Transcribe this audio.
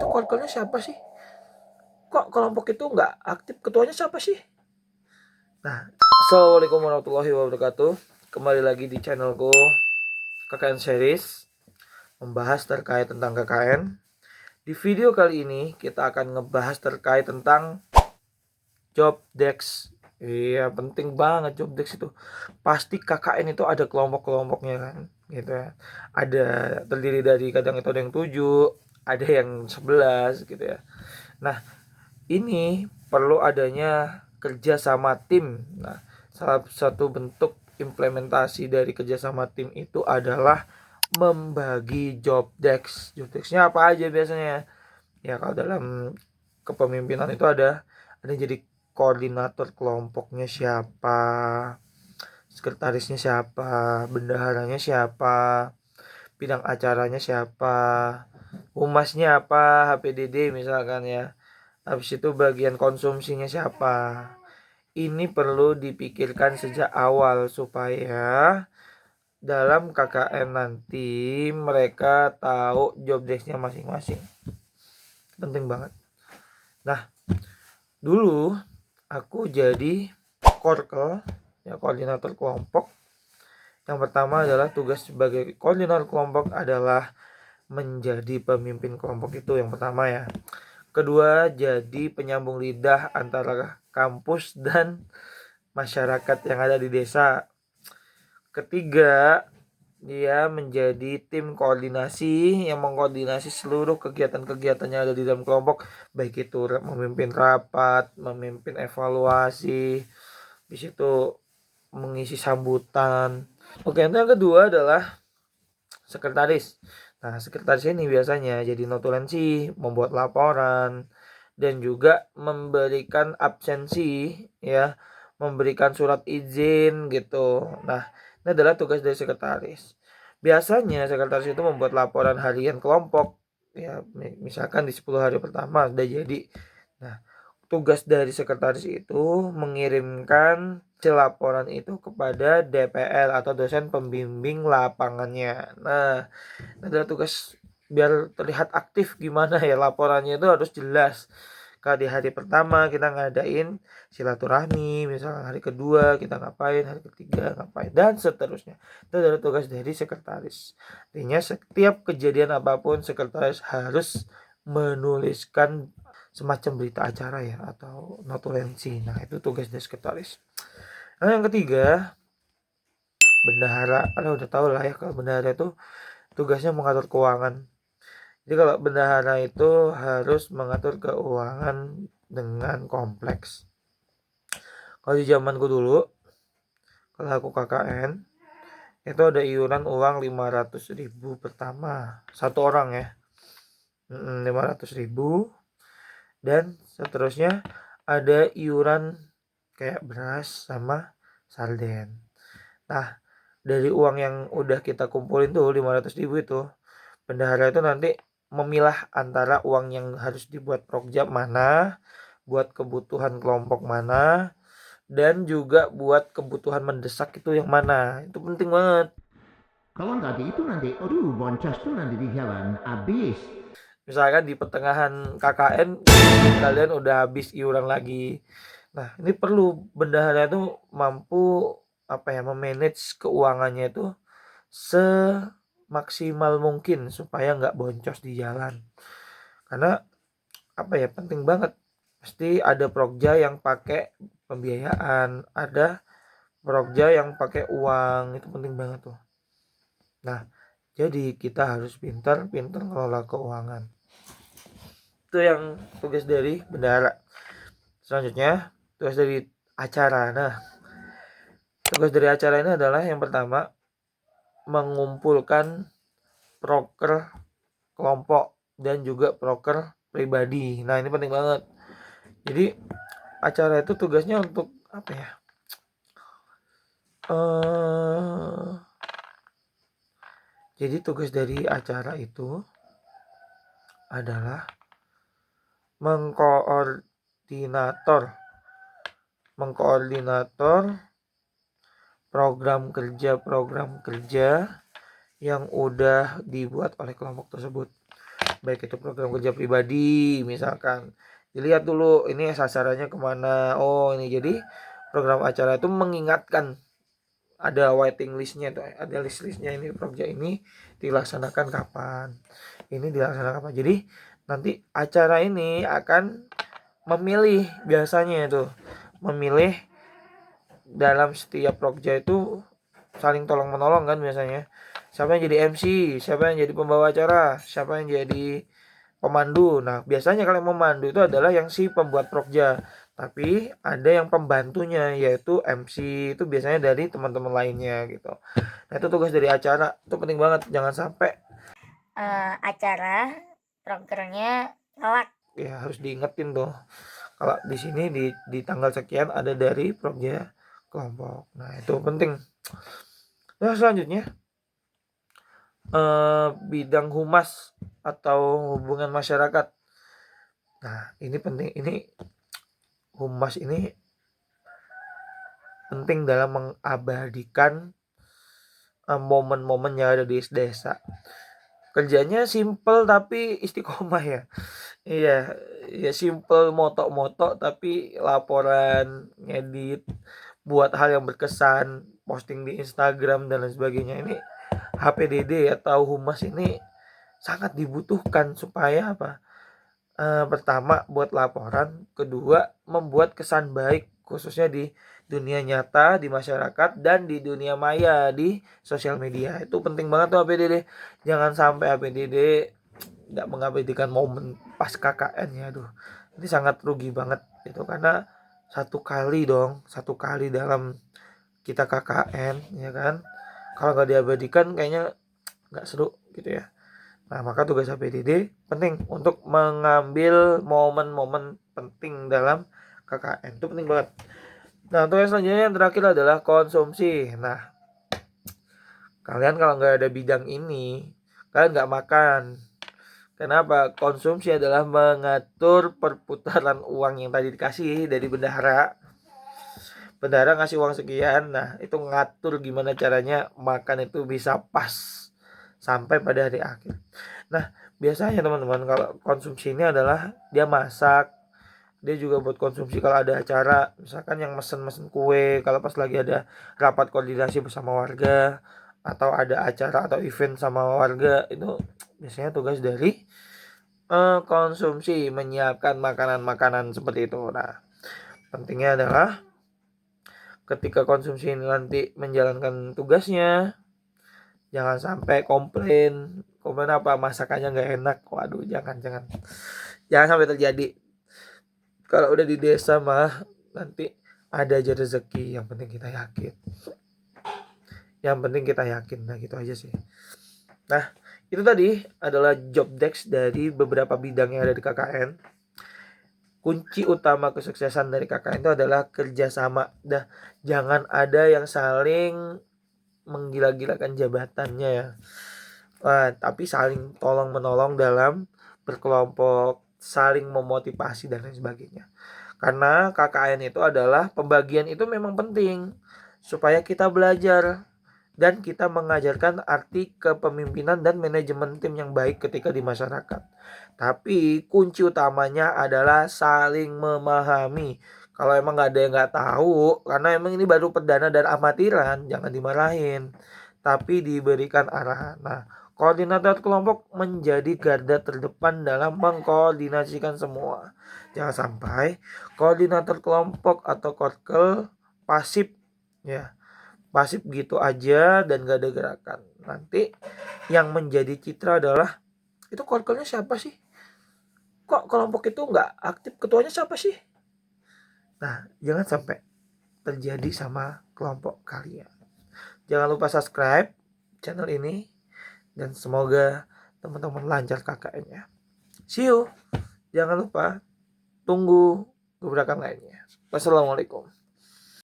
itu korkelnya siapa sih? Kok kelompok itu nggak aktif? Ketuanya siapa sih? Nah, assalamualaikum warahmatullahi wabarakatuh. Kembali lagi di channelku KKN Series, membahas terkait tentang KKN. Di video kali ini kita akan ngebahas terkait tentang job desk. Iya, penting banget job desk itu. Pasti KKN itu ada kelompok-kelompoknya kan, gitu ya. Ada terdiri dari kadang itu ada yang 7, ada yang 11 gitu ya. Nah, ini perlu adanya kerja sama tim. Nah, salah satu bentuk implementasi dari kerja sama tim itu adalah membagi job desk. Job desknya apa aja biasanya? Ya kalau dalam kepemimpinan itu ada yang jadi koordinator kelompoknya siapa, sekretarisnya siapa, bendaharanya siapa, bidang acaranya siapa, humasnya apa, HPDD misalkan ya. Habis itu bagian konsumsinya siapa. Ini perlu dipikirkan sejak awal supaya dalam KKN nanti mereka tahu job desk-nya masing-masing. Penting banget. Nah, dulu aku jadi korkel, ya koordinator kelompok. Yang pertama adalah tugas sebagai koordinator kelompok adalah menjadi pemimpin kelompok itu yang pertama ya. Kedua, jadi penyambung lidah antara kampus dan masyarakat yang ada di desa. Ketiga, dia menjadi tim koordinasi yang mengkoordinasi seluruh kegiatan-kegiatan yang ada di dalam kelompok, baik itu memimpin rapat, memimpin evaluasi, di situ mengisi sambutan. Oke, yang kedua adalah sekretaris. Nah, sekretaris ini biasanya jadi notulensi, membuat laporan, dan juga memberikan absensi, ya, memberikan surat izin gitu. Nah, ini adalah tugas dari sekretaris. Biasanya sekretaris itu membuat laporan harian kelompok, ya, misalkan di 10 hari pertama udah jadi. Nah, tugas dari sekretaris itu mengirimkan laporan itu kepada DPL atau dosen pembimbing lapangannya. Nah, adalah tugas biar terlihat aktif gimana ya laporannya itu harus jelas. Kalau di hari pertama kita ngadain silaturahmi, misalnya hari kedua kita ngapain, hari ketiga ngapain, dan seterusnya. Itu adalah tugas dari sekretaris. Artinya setiap kejadian apapun sekretaris harus menuliskan semacam berita acara ya atau notulensi. Nah, itu tugas dari sekretaris. Nah, yang ketiga, bendahara. Kalian udah tahu lah ya kalau bendahara itu tugasnya mengatur keuangan. Jadi kalau bendahara itu harus mengatur keuangan dengan kompleks. Kalau di zamanku dulu, kalau aku KKN, itu ada iuran uang 500.000 pertama. Satu orang ya. 500.000. Dan seterusnya ada iuran kayak beras sama sarden. Nah, dari uang yang udah kita kumpulin tuh 500.000 itu, bendahara itu nanti memilah antara uang yang harus dibuat prokjab mana, buat kebutuhan kelompok mana, dan juga buat kebutuhan mendesak itu yang mana. Itu penting banget. Kalau nggak di itu nanti, aduh boncos tuh nanti di jalan, habis. Misalkan di pertengahan KKN kalian udah habis iuran lagi. Nah, ini perlu bendahara itu mampu memanage keuangannya itu semaksimal mungkin supaya nggak boncos di jalan. Karena penting banget. Pasti ada prokja yang pakai pembiayaan, ada prokja yang pakai uang, itu penting banget tuh. Nah, jadi kita harus pintar ngelola keuangan. Itu yang tugas dari bendahara. Selanjutnya, tugas dari acara. Nah, tugas dari acara ini adalah yang pertama, mengumpulkan proker kelompok dan juga proker pribadi. Nah, ini penting banget. Jadi acara itu tugasnya untuk jadi tugas dari acara itu adalah mengkoordinator program kerja yang udah dibuat oleh kelompok tersebut. baik itu program kerja pribadi misalkan. Dilihat dulu ini sasarannya kemana. Oh ini jadi program acara itu mengingatkan ada waiting listnya tuh, ada list-listnya ini proyek ini dilaksanakan kapan, ini dilaksanakan kapan. Jadi nanti acara ini akan memilih, biasanya itu memilih dalam setiap proyek itu saling tolong menolong kan biasanya. Siapa yang jadi MC, siapa yang jadi pembawa acara, siapa yang jadi pemandu. Nah, biasanya kalau yang memandu itu adalah yang si pembuat prokja. Tapi ada yang pembantunya yaitu MC, itu biasanya dari teman-teman lainnya gitu. Nah, itu tugas dari acara. Itu penting banget, jangan sampai acara prokernya ngelak. ya harus diingetin tuh. Kalau di sini di tanggal sekian ada dari prokja kelompok. Nah, itu penting. Nah, selanjutnya bidang humas atau hubungan masyarakat. Nah, ini penting, ini humas ini penting dalam mengabadikan momen-momen yang ada di desa. Kerjanya simple tapi istiqomah ya. Iya, ya simple motok-motok tapi laporan, ngedit, buat hal yang berkesan, posting di Instagram dan lain sebagainya. Ini HPDD atau humas ini sangat dibutuhkan supaya apa? Pertama buat laporan, kedua membuat kesan baik khususnya di dunia nyata, di masyarakat, dan di dunia maya, di sosial media. Itu penting banget tuh APDD. Jangan sampai APDD nggak mengabadikan momen pas KKN ya. Aduh, ini sangat rugi banget gitu, karena satu kali dalam kita KKN ya kan, kalau nggak diabadikan kayaknya nggak seru gitu ya. Nah, maka tugas APDD penting untuk mengambil momen-momen penting dalam KKN. Itu penting banget. Nah, untuk yang selanjutnya yang terakhir adalah konsumsi. Nah, kalian kalau nggak ada bidang ini, kalian nggak makan. Kenapa? Konsumsi adalah mengatur perputaran uang yang tadi dikasih dari bendahara. Bendahara ngasih uang sekian, nah itu ngatur gimana caranya makan itu bisa pas sampai pada hari akhir. Nah, biasanya teman-teman kalau konsumsi ini adalah dia masak, dia juga buat konsumsi kalau ada acara, misalkan yang mesen kue, kalau pas lagi ada rapat koordinasi bersama warga, atau ada acara atau event sama warga, itu biasanya tugas dari konsumsi, menyiapkan makanan-makanan seperti itu. Nah, pentingnya adalah ketika konsumsi ini nanti menjalankan tugasnya, jangan sampai komplain apa masakannya nggak enak. Waduh, jangan sampai terjadi. Kalau udah di desa mah nanti ada aja rezeki, yang penting kita yakin. Nah, gitu aja sih. Nah, itu tadi adalah job desk dari beberapa bidang yang ada di KKN. Kunci utama kesuksesan dari KKN itu adalah kerjasama. Dah, jangan ada yang saling menggila-gilakan jabatannya ya. Tapi saling tolong menolong dalam berkelompok, saling memotivasi dan lain sebagainya. Karena KKN itu adalah pembagian itu memang penting supaya kita belajar dan kita mengajarkan arti kepemimpinan dan manajemen tim yang baik ketika di masyarakat. Tapi kunci utamanya adalah saling memahami. Kalau emang nggak ada yang nggak tahu, karena emang ini baru perdana dan amatiran, jangan dimarahin, tapi diberikan arahan. Nah, koordinator kelompok menjadi garda terdepan dalam mengkoordinasikan semua. Jangan sampai koordinator kelompok atau korkel pasif ya. Pasif gitu aja dan gak ada gerakan. Nanti yang menjadi citra adalah, itu korkelnya siapa sih? Kok kelompok itu gak aktif? Ketuanya siapa sih? Nah, jangan sampai terjadi sama kelompok kalian. Jangan lupa subscribe channel ini, dan semoga teman-teman lancar KKN-nya. See you. Jangan lupa tunggu gebrakan lainnya. Wassalamualaikum.